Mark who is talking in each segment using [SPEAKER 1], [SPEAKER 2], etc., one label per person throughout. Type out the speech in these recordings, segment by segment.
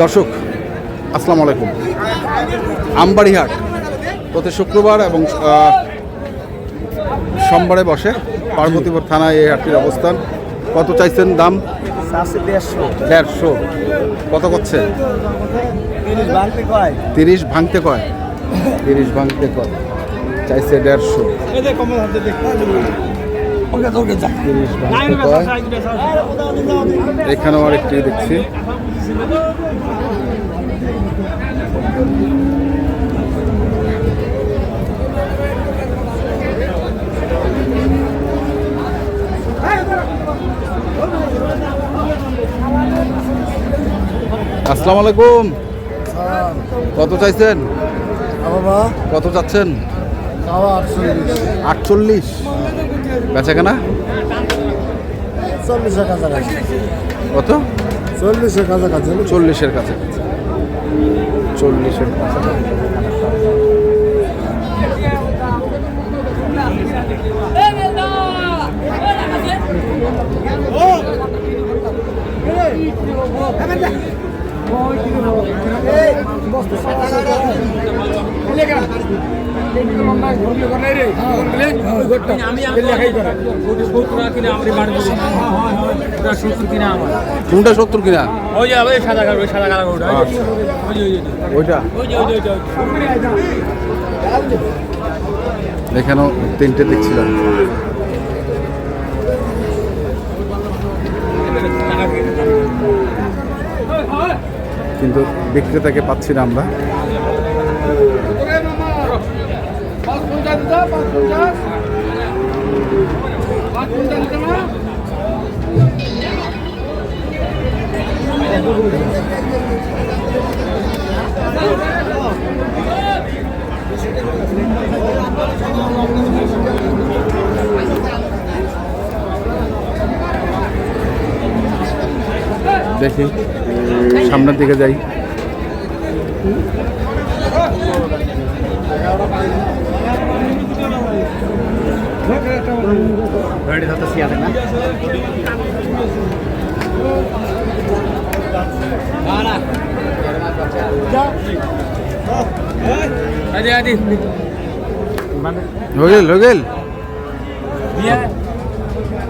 [SPEAKER 1] দর্শক আসসালামু আলাইকুম। আমবাড়ি হাট প্রতি শুক্রবার এবং সোমবারে বসে। পার্বতীপুর থানায় এই হাটটির অবস্থান। কত চাইছেন দাম? 150। কত করছে?
[SPEAKER 2] 30 ভাঙতে কয়।
[SPEAKER 1] 30 ভাঙতে কয়। 30 ভাঙতে কয়, চাইছে 150। 30 ভাঙতে কয়। এখানেও আরেকটি দেখছি। আসসালামু আলাইকুম। কত চাইছেন? কত চাচ্ছেন? 48। বেচা কেনা কত?
[SPEAKER 2] 40-এর কাছাকাছি।
[SPEAKER 1] 40-এর কাছে। 40-এর কাছে। কোনটা 70 কিনা? ওইটা এখানেও 3টে দেখছিলাম। কিন্তু বিক্রেতাকে পাচ্ছি না আমরা। দেখি সামনের দিকে যাই।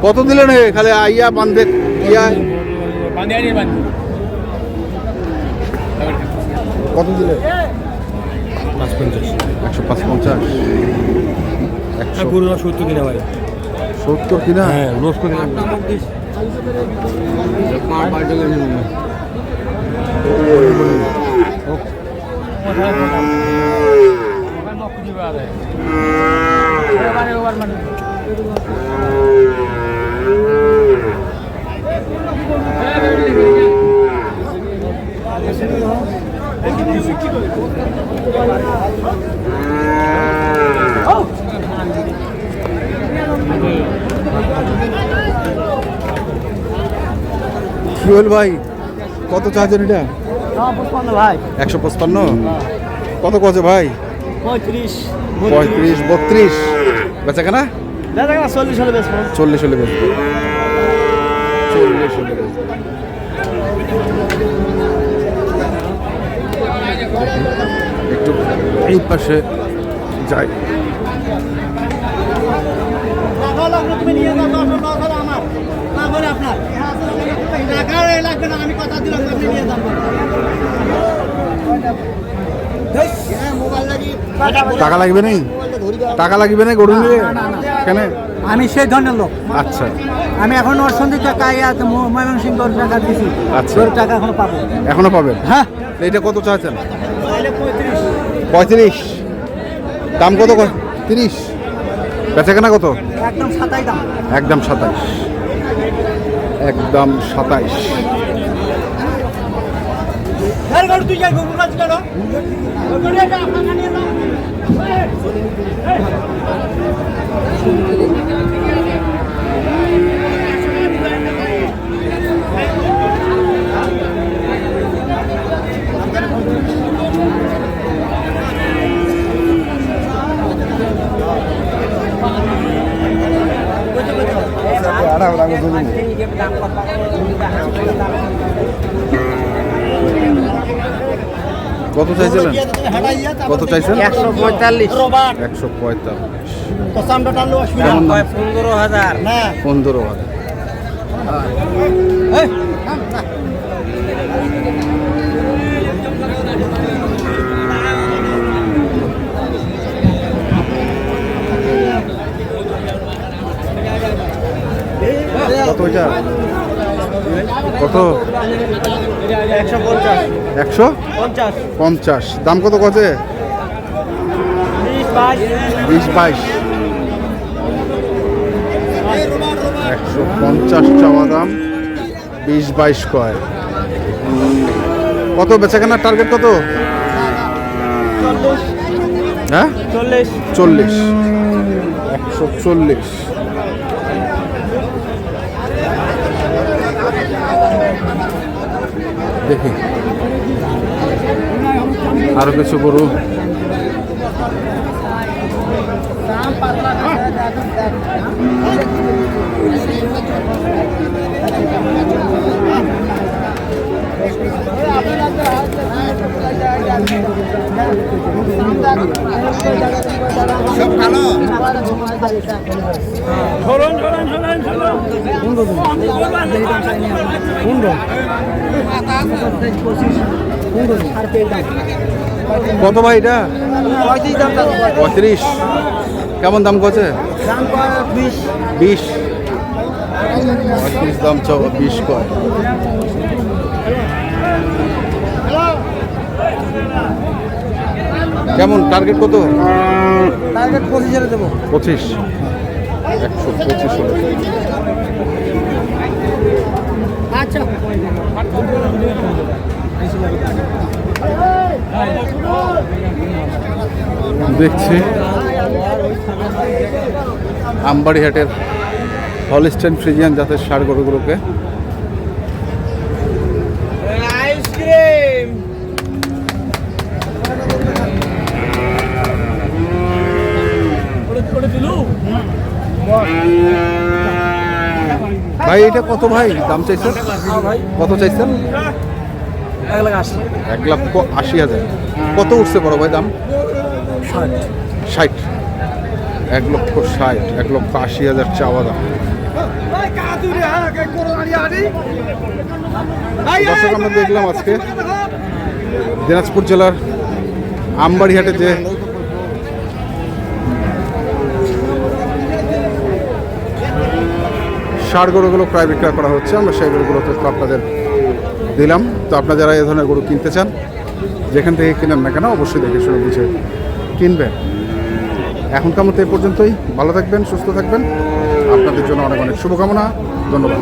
[SPEAKER 1] কত দিলেন? খালি আইয়া বান্ধে কত দিলে? 155।
[SPEAKER 2] 70 কিনা ভাই।
[SPEAKER 1] 70 কিনা?
[SPEAKER 2] হ্যাঁ, রোজ করে
[SPEAKER 1] সুহেল ভাই কত চাইছেন এটা?
[SPEAKER 2] 155 ভাই।
[SPEAKER 1] 155। কত কছে ভাই?
[SPEAKER 2] 35,
[SPEAKER 1] 32। বেচা কেনা?
[SPEAKER 2] 40 হলে বেচবো।
[SPEAKER 1] 40 হলে বেচবো। 40 হলে বেচবো। একটু এই পাশে যাই। টাকা লাগবে নেই? টাকা লাগবে না গরু নিয়ে? কেন?
[SPEAKER 2] আমি সেই ধরনের লোক।
[SPEAKER 1] আচ্ছা,
[SPEAKER 2] আমি এখন ওর সন্ধে টাকা ময়মনসিংহ টাকা দিছি।
[SPEAKER 1] আচ্ছা,
[SPEAKER 2] টাকা এখনো পাবো।
[SPEAKER 1] এখনো পাবেন?
[SPEAKER 2] হ্যাঁ।
[SPEAKER 1] এইটা কত চাচ্ছেন? 35। দাম কত? 30। বেচা কেনা কত?
[SPEAKER 2] একদম 27 দাম।
[SPEAKER 1] একদম 27। একদম 27। কত চাইছিলেন? কত চাইছেন?
[SPEAKER 2] 145
[SPEAKER 1] 145। কেমন দাম?
[SPEAKER 2] 15,000
[SPEAKER 1] 15,000। কত এটা? কত? 150। দাম কত কছে? 20-22। 150 চাওয়া দাম, 20-22 কয়। কত বেচাকেনার টার্গেট কত? হ্যাঁ 40। 140। দেখি আরো কিছু গরু। কত ভাই এটা? 35। কেমন দাম কছে? 20। 35 দাম চাও, 20 কয়। কেমন টার্গেট কত?
[SPEAKER 2] 25 দেবো।
[SPEAKER 1] 25। 125 হলো।
[SPEAKER 2] আচ্ছা
[SPEAKER 1] দেখছি আমবাড়িহাটের হলিস্টাইন ফ্রিজিয়ান জাতের ষাঁড় গরুগুলোকে।
[SPEAKER 2] আইসক্রিম
[SPEAKER 1] ভাই এটা কত ভাই দাম চাইছেন? কত চাইছেন? 1,80,000। কত উঠছে বড় ভাই দাম? 60। 1,60,000। 1,80,000 চাওয়া দাম। দর্শক আমরা দেখলাম আজকে দিনাজপুর জেলার আমবাড়িহাটে যে ষাঁড় গরুগুলো প্রায় বিক্রয় করা হচ্ছে, আমরা সেই গরুগুলো তথ্য আপনাদের দিলাম। তো আপনারা যারা এই ধরনের গরু কিনতে চান, যেখান থেকে কিনেন না কেন অবশ্যই দেখে শুনে বুঝে কিনবেন। এখনকার মতো এই পর্যন্তই। ভালো থাকবেন, সুস্থ থাকবেন। আপনাদের জন্য অনেক অনেক শুভকামনা। ধন্যবাদ।